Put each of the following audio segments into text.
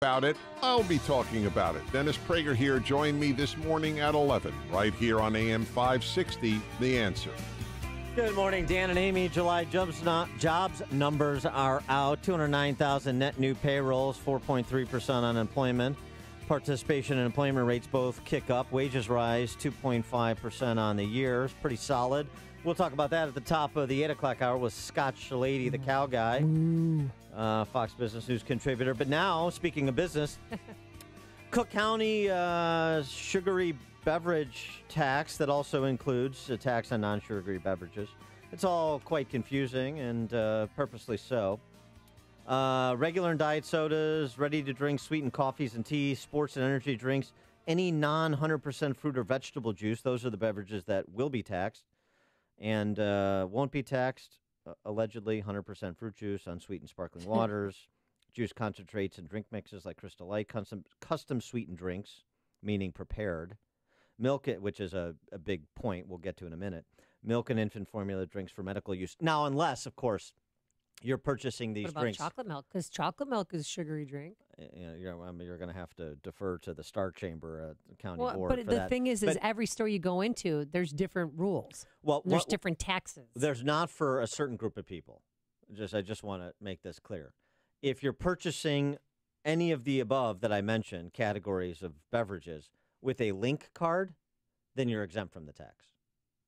About it, I'll be talking about it. Dennis Prager here. Join me this morning at 11, right here on AM 560, The Answer. Good morning, Dan and Amy. July jobs numbers are out. 209,000 net new payrolls, 4.3% unemployment. Participation and employment rates both kick up. Wages rise 2.5% on the year. It's pretty solid. We'll talk about that at the top of the 8 o'clock hour with Scotch Lady, the cow guy, Fox Business News contributor. But now, speaking of business, Cook County sugary beverage tax that also includes a tax on non-sugary beverages. It's all quite confusing and purposely so. Regular and diet sodas, ready-to-drink sweetened coffees and teas, sports and energy drinks, any non-100% fruit or vegetable juice. Those are the beverages that will be taxed and won't be taxed. Allegedly, 100% fruit juice, unsweetened sparkling waters, juice concentrates and drink mixes like Crystal Light, custom sweetened drinks, meaning prepared. Milk, which is a big point we'll get to in a minute. Milk and infant formula drinks for medical use. Now, unless, of course, you're purchasing these What about drinks. chocolate milk? Because chocolate milk is a sugary drink. You're going to have to defer to the Star Chamber County Well, Board but for the that. thing is every store you go into, there's different rules. Well, there's different taxes. There's not for a certain group of people. I just want to make this clear. If you're purchasing any of the above that I mentioned, categories of beverages, with a link card, then you're exempt from the tax.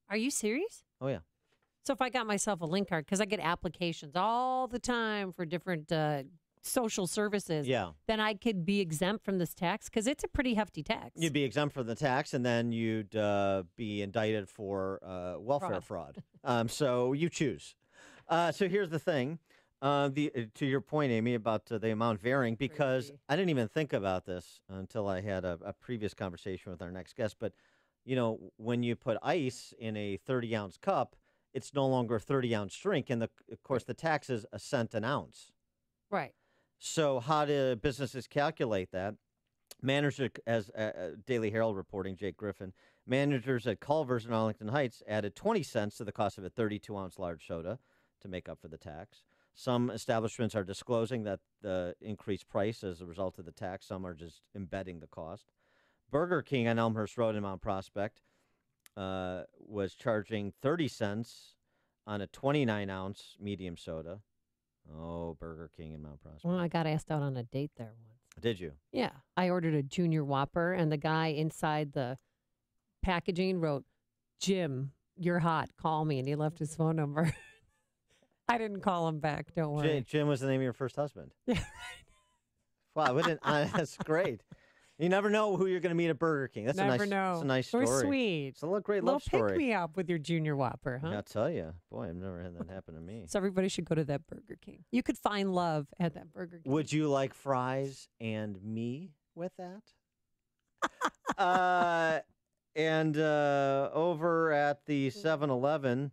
Are you serious? Oh, yeah. So if I got myself a link card, because I get applications all the time for different social services, then I could be exempt from this tax because it's a pretty hefty tax. You'd be exempt from the tax, and then you'd be indicted for welfare fraud. So you choose. So here's the thing. To your point, Amy, about the amount varying, because Crazy. I didn't even think about this until I had a previous conversation with our next guest. But, when you put ice in a 30-ounce cup, it's no longer a 30-ounce drink. And, of course, the tax is a cent an ounce. Right. So how do businesses calculate that? Manager, as Daily Herald reporting, Jake Griffin, managers at Culver's in Arlington Heights added 20 cents to the cost of a 32-ounce large soda to make up for the tax. Some establishments are disclosing that the increased price as a result of the tax. Some are just embedding the cost. Burger King on Elmhurst Road in Mount Prospect was charging 30 cents on a 29-ounce medium soda. Oh, Burger King in Mount Prospect. Well, I got asked out on a date there once. Did you? Yeah. I ordered a Junior Whopper, and the guy inside the packaging wrote, "Jim, you're hot. Call me." And he left his phone number. I didn't call him back. Don't worry. Jim was the name of your first husband. Yeah, right. Wow, that's great. You never know who you're going to meet at Burger King. That's Never a nice, know. It's a nice story. Or sweet. It's a great Little love story. pick me up with your Junior Whopper, huh? I'll tell you. Boy, I've never had that happen to me. So everybody should go to that Burger King. You could find love at that Burger King. Would you like fries and me with that? And over at the 7-Eleven,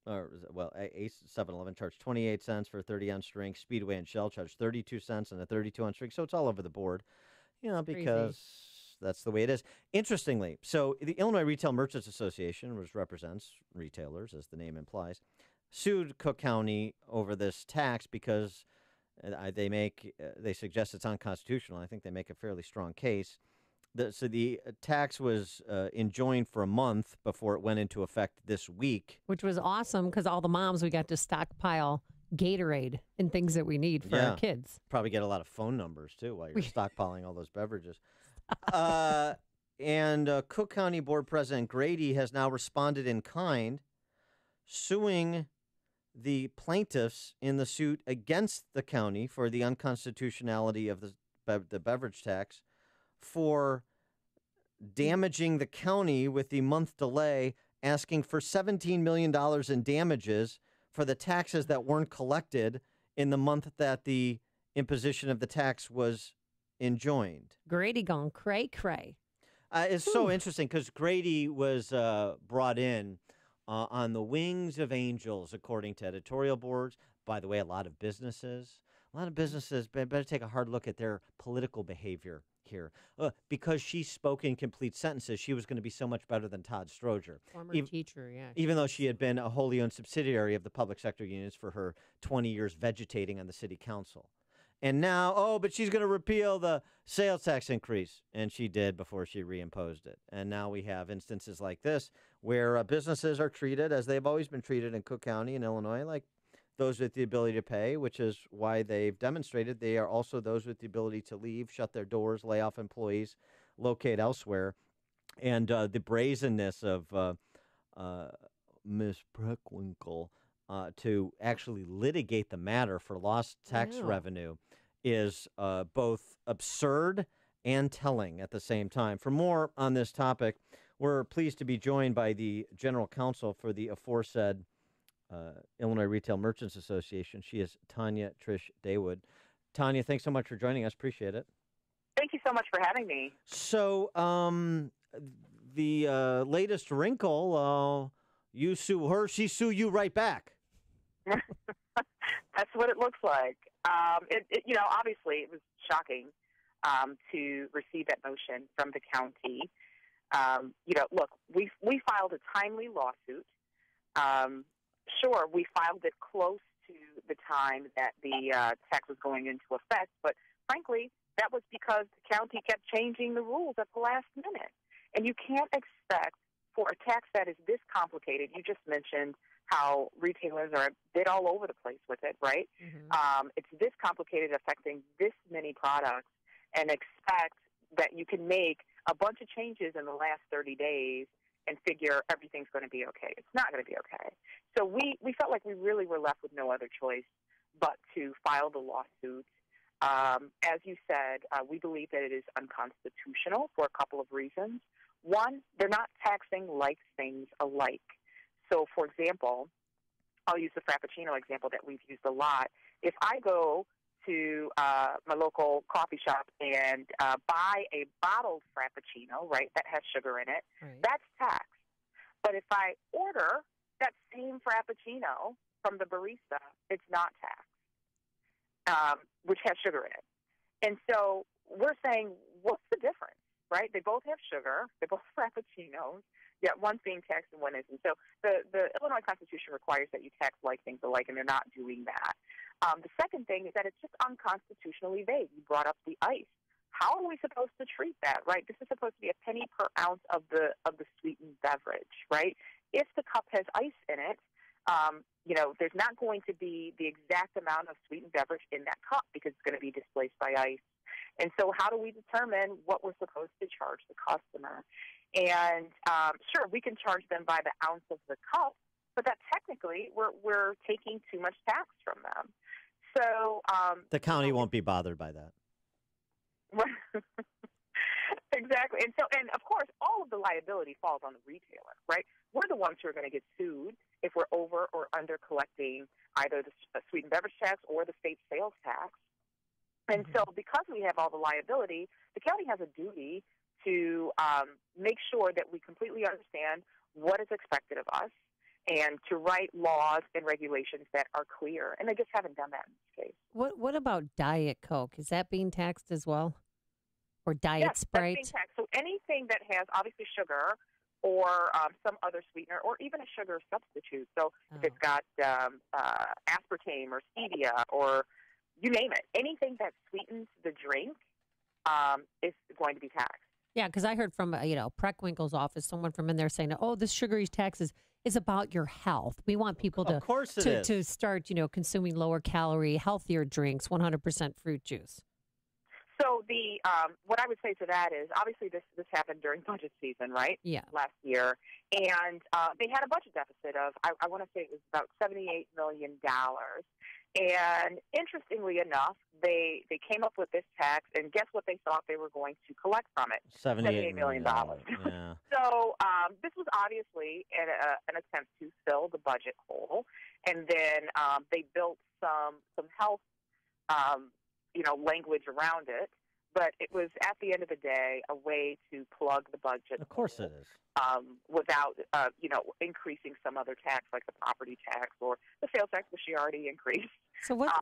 Ace 7-Eleven charged 28 cents for a 30-ounce drink. Speedway and Shell charged 32 cents on a 32-ounce drink. So it's all over the board, because that's the way it is. Interestingly, so the Illinois Retail Merchants Association, which represents retailers, as the name implies, sued Cook County over this tax because they suggest it's unconstitutional. I think they make a fairly strong case. So the tax was enjoined for a month before it went into effect this week. Which was awesome because all the moms, we got to stockpile Gatorade and things that we need for our kids. Probably get a lot of phone numbers, too, while you're stockpiling all those beverages. And Cook County Board President Grady has now responded in kind, suing the plaintiffs in the suit against the county for the unconstitutionality of the beverage tax, for damaging the county with the month delay, asking for $17 million in damages for the taxes that weren't collected in the month that the imposition of the tax was enjoined. Grady gone cray-cray. It's so interesting because Grady was brought in on the wings of angels, according to editorial boards. By the way, a lot of businesses better take a hard look at their political behavior here. Because she spoke in complete sentences, she was going to be so much better than Todd Stroger. Former teacher, yeah. Even though she had been a wholly owned subsidiary of the public sector unions for her 20 years vegetating on the city council. And now, but she's going to repeal the sales tax increase. And she did before she reimposed it. And now we have instances like this where businesses are treated as they've always been treated in Cook County in Illinois, like those with the ability to pay, which is why they've demonstrated they are also those with the ability to leave, shut their doors, lay off employees, locate elsewhere. And the brazenness of Ms. Preckwinkle to actually litigate the matter for lost tax revenue is both absurd and telling at the same time. For more on this topic, we're pleased to be joined by the general counsel for the aforesaid Illinois Retail Merchants Association. She is Tanya Triche Dawood. Tanya, thanks so much for joining us. Appreciate it. Thank you so much for having me. So the latest wrinkle, you sue her, she sue you right back. That's what it looks like. Obviously it was shocking to receive that motion from the county. Look, we filed a timely lawsuit. Sure, we filed it close to the time that the tax was going into effect, but frankly, that was because the county kept changing the rules at the last minute. And you can't expect for a tax that is this complicated. You just mentioned how retailers are a bit all over the place with it, right? Mm-hmm. It's this complicated, affecting this many products, and expect that you can make a bunch of changes in the last 30 days and figure everything's going to be okay. It's not going to be okay. So we felt like we really were left with no other choice but to file the lawsuit. As you said, we believe that it is unconstitutional for a couple of reasons. One, they're not taxing like things alike. So, for example, I'll use the Frappuccino example that we've used a lot. If I go to my local coffee shop and buy a bottled Frappuccino, right, that has sugar in it, right, that's taxed. But if I order that same Frappuccino from the barista, it's not taxed, which has sugar in it. And so we're saying, what's the difference, right? They both have sugar. They're both Frappuccinos. Yeah, one's being taxed and one isn't. So the Illinois Constitution requires that you tax like things alike, and they're not doing that. The second thing is that it's just unconstitutionally vague. You brought up the ice. How are we supposed to treat that, right? This is supposed to be a penny per ounce of the sweetened beverage, right? If the cup has ice in it, there's not going to be the exact amount of sweetened beverage in that cup because it's going to be displaced by ice. And so how do we determine what we're supposed to charge the customer? And sure, we can charge them by the ounce of the cup, but that technically we're taking too much tax from them. So the county won't be bothered by that. Exactly. And of course, all of the liability falls on the retailer, right? We're the ones who are going to get sued if we're over or under collecting either the sweetened beverage tax or the state sales tax. And so because we have all the liability, the county has a duty to make sure that we completely understand what is expected of us and to write laws and regulations that are clear. And they just haven't done that in this case. What about Diet Coke? Is that being taxed as well? Or Diet Sprite? That's being taxed. So anything that has obviously sugar or some other sweetener or even a sugar substitute. So if it's got aspartame or stevia or you name it, anything that sweetens the drink is going to be taxed. Yeah, because I heard from, Preckwinkle's office, someone from in there saying, this sugary tax is about your health. We want people to start, consuming lower calorie, healthier drinks, 100% fruit juice. So what I would say to that is, obviously this happened during budget season, right? Yeah. Last year. And they had a budget deficit of, I want to say it was about $78 million. And interestingly enough, they came up with this tax, and guess what they thought they were going to collect from it? $78 million. Yeah. So this was obviously an attempt to fill the budget hole, and then they built some health, language around it. But it was, at the end of the day, a way to plug the budget. Of course it is. Without, increasing some other tax, like the property tax or the sales tax, which she already increased. So what?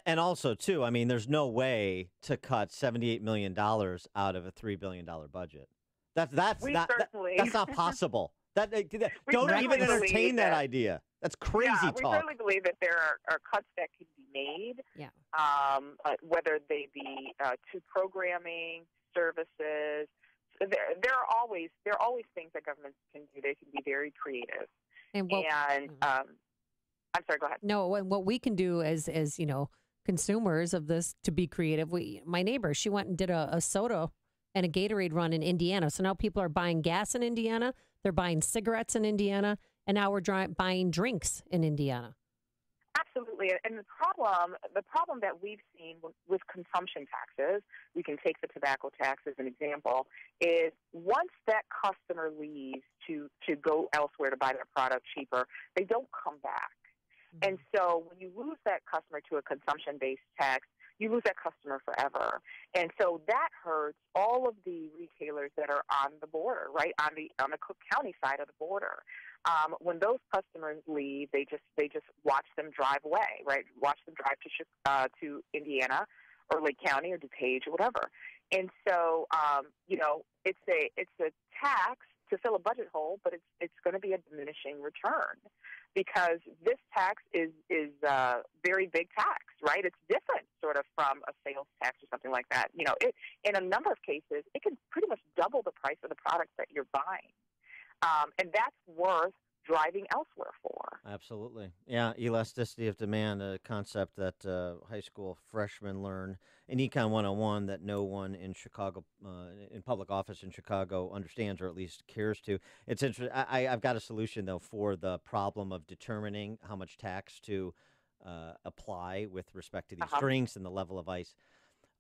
And also, too, I mean, there's no way to cut $78 million out of a $3 billion budget. That's not possible. Don't even entertain that idea. That's crazy talk. We certainly believe that there are cuts that can be made, Yeah. whether they be to programming, services. There are always things that governments can do. They can be very creative. And I'm sorry, go ahead. no, and what we can do as consumers of this to be creative. My neighbor, she went and did a soda and a Gatorade run in Indiana. So now people are buying gas in Indiana. They're buying cigarettes in Indiana. And now we're buying drinks in Indiana. Absolutely. And the problem that we've seen with consumption taxes, we can take the tobacco tax as an example, is once that customer leaves to go elsewhere to buy their product cheaper, they don't come back. Mm-hmm. And so when you lose that customer to a consumption-based tax, you lose that customer forever. And so that hurts all of the retailers that are on the border, right, on the Cook County side of the border. When those customers leave, they just watch them drive away, right? Watch them drive to Indiana or Lake County or DuPage or whatever. And so, it's a tax to fill a budget hole, but it's going to be a diminishing return because this tax is a very big tax, right? It's different sort of from a sales tax or something like that. In a number of cases, it can pretty much double the price of the products that you're buying. And that's worth driving elsewhere for. Absolutely. Yeah, elasticity of demand, a concept that high school freshmen learn in Econ 101 that no one in Chicago, in public office in Chicago understands or at least cares to. It's interesting. I've got a solution, though, for the problem of determining how much tax to apply with respect to these drinks and the level of ice.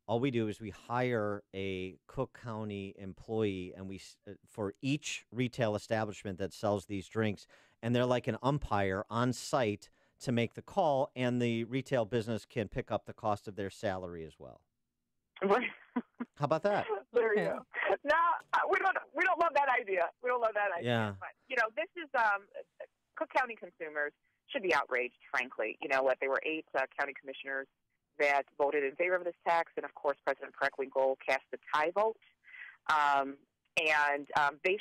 All we do is we hire a Cook County employee, and we for each retail establishment that sells these drinks, and they're like an umpire on site to make the call, and the retail business can pick up the cost of their salary as well. How about that? There you go. No, we don't love that idea. We don't love that idea. Yeah. But, this is Cook County consumers should be outraged, frankly. You know what? There were 8 county commissioners that voted in favor of this tax, and of course, President Preckwinkle cast a tie vote. They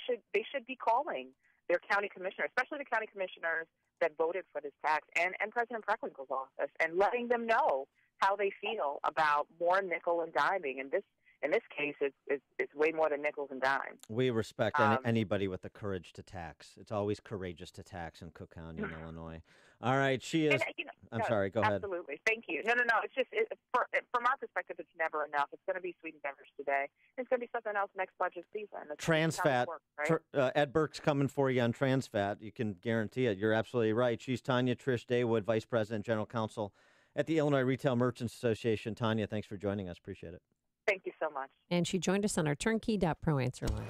should be calling their county commissioners, especially the county commissioners that voted for this tax, and President Preckwinkle's office, and letting them know how they feel about more nickel and diming. And in this case, it's way more than nickels and dimes. We respect anybody with the courage to tax. It's always courageous to tax in Cook County, in Illinois. All right, she is. I'm sorry. Go ahead. Absolutely. Thank you. No. It's just from our perspective, it's never enough. It's going to be sweetened beverage today. It's going to be something else next budget season. Trans fat. Right? Ed Burke's coming for you on trans fat. You can guarantee it. You're absolutely right. She's Tanya Triche Dawood, Vice President, General Counsel at the Illinois Retail Merchants Association. Tanya, thanks for joining us. Appreciate it. Thank you so much. And she joined us on our turnkey.pro answer line.